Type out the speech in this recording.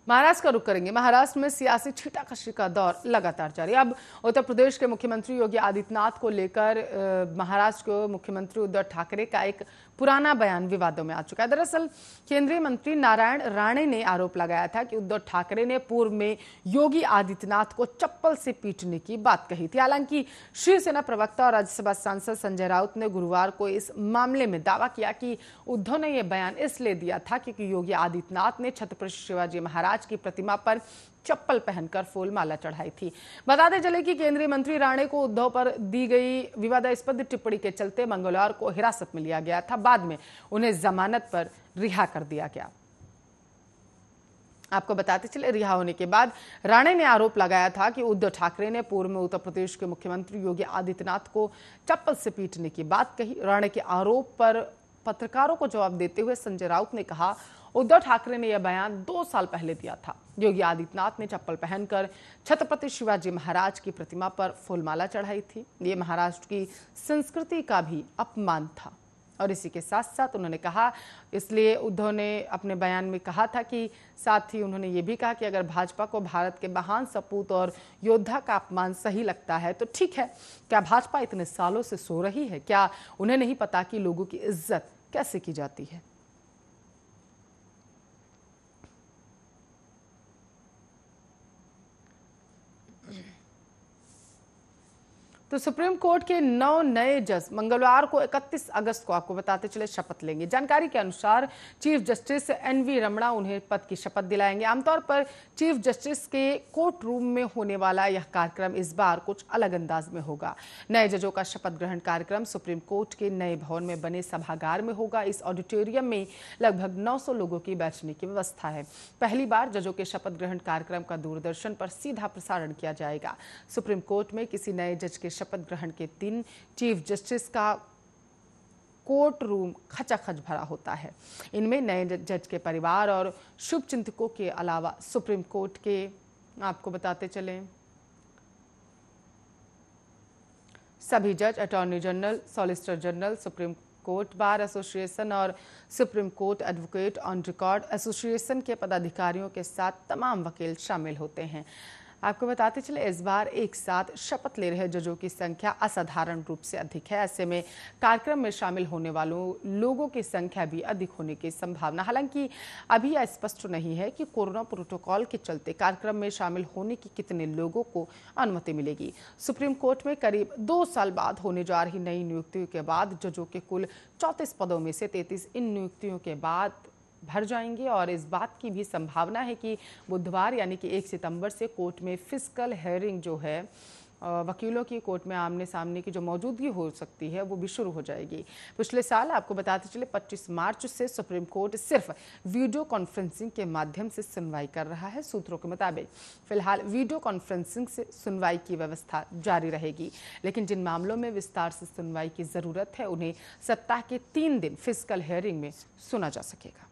महाराष्ट्र का रुख करेंगे। महाराष्ट्र में सियासी छींटाकशी का दौर लगातार जारी। अब उत्तर प्रदेश के मुख्यमंत्री योगी आदित्यनाथ को लेकर महाराष्ट्र के मुख्यमंत्री उद्धव ठाकरे का एक पुराना बयान विवादों में आ चुका है। दरअसल केंद्रीय मंत्री नारायण राणे ने आरोप लगाया था कि उद्धव ठाकरे ने पूर्व में योगी आदित्यनाथ को चप्पल से पीटने की बात कही थी। हालांकि शिवसेना प्रवक्ता और राज्यसभा सांसद संजय राउत ने गुरुवार को इस मामले में दावा किया कि उद्धव ने यह बयान इसलिए दिया था क्योंकि योगी आदित्यनाथ ने छत्रपति शिवाजी महाराज की प्रतिमा पर चप्पल पहनकर फूल माला चढ़ाई थी। बताते चले कि केंद्रीय मंत्री राणे को उद्धव पर दी गई विवादास्पद टिप्पणी के चलते मंगलवार को हिरासत में लिया गया था। बाद में उन्हें जमानत पर रिहा कर दिया गया। आपको बताते चले, रिहा होने के बाद राणे ने आरोप लगाया था कि उद्धव ठाकरे ने पूर्व में उत्तर प्रदेश के मुख्यमंत्री योगी आदित्यनाथ को चप्पल से पीटने की बात कही। राणे के आरोप पर पत्रकारों को जवाब देते हुए संजय राउत ने कहा, उद्धव ठाकरे ने यह बयान 2 साल पहले दिया था। योगी आदित्यनाथ ने चप्पल पहनकर छत्रपति शिवाजी महाराज की प्रतिमा पर फूलमाला चढ़ाई थी। ये महाराष्ट्र की संस्कृति का भी अपमान था। और इसी के साथ साथ उन्होंने कहा, इसलिए उद्धव ने अपने बयान में कहा था कि साथ ही उन्होंने ये भी कहा कि अगर भाजपा को भारत के महान सपूत और योद्धा का अपमान सही लगता है तो ठीक है, क्या भाजपा इतने सालों से सो रही है? क्या उन्हें नहीं पता कि लोगों की इज्जत कैसे की जाती है? तो सुप्रीम कोर्ट के 9 नए जज मंगलवार को 31 अगस्त को आपको बताते चले शपथ लेंगे। जानकारी के अनुसार चीफ जस्टिस एनवी रमणा उन्हें पद की शपथ दिलाएंगे। आमतौर पर चीफ जस्टिस के कोर्ट रूम में होने वाला यह कार्यक्रम इस बार कुछ अलग अंदाज में होगा। नए जजों का शपथ ग्रहण कार्यक्रम सुप्रीम कोर्ट के नए भवन में बने सभागार में होगा। इस ऑडिटोरियम में लगभग 900 लोगों की बैठने की व्यवस्था है। पहली बार जजों के शपथ ग्रहण कार्यक्रम का दूरदर्शन पर सीधा प्रसारण किया जाएगा। सुप्रीम कोर्ट में किसी नए जज के शपथ ग्रहण के दिन चीफ जस्टिस का कोर्ट रूम खचाखच भरा होता है। इनमें नए जज के परिवार और शुभचिंतकों के अलावा सुप्रीम कोर्ट के आपको बताते चलें सभी जज, Attorney General, Solicitor General, Supreme Court Bar Association और Supreme Court advocate on record association के पदाधिकारियों के साथ तमाम वकील शामिल होते हैं। आपको बताते चले, इस बार एक साथ शपथ ले रहे जजों की संख्या असाधारण रूप से अधिक है। ऐसे में कार्यक्रम में शामिल होने वालों लोगों की संख्या भी अधिक होने की संभावना। हालांकि अभी यह स्पष्ट नहीं है कि कोरोना प्रोटोकॉल के चलते कार्यक्रम में शामिल होने की कितने लोगों को अनुमति मिलेगी। सुप्रीम कोर्ट में करीब 2 साल बाद होने जा रही नई नियुक्तियों के बाद जजों के कुल 34 पदों में से 33 इन नियुक्तियों के बाद भर जाएंगे और इस बात की भी संभावना है कि बुधवार यानी कि 1 सितंबर से कोर्ट में फिजिकल हेयरिंग जो है, वकीलों की कोर्ट में आमने सामने की जो मौजूदगी हो सकती है वो भी शुरू हो जाएगी। पिछले साल आपको बताते चले 25 मार्च से सुप्रीम कोर्ट सिर्फ वीडियो कॉन्फ्रेंसिंग के माध्यम से सुनवाई कर रहा है। सूत्रों के मुताबिक फिलहाल वीडियो कॉन्फ्रेंसिंग से सुनवाई की व्यवस्था जारी रहेगी, लेकिन जिन मामलों में विस्तार से सुनवाई की जरूरत है उन्हें सप्ताह के 3 दिन फिजिकल हेयरिंग में सुना जा सकेगा।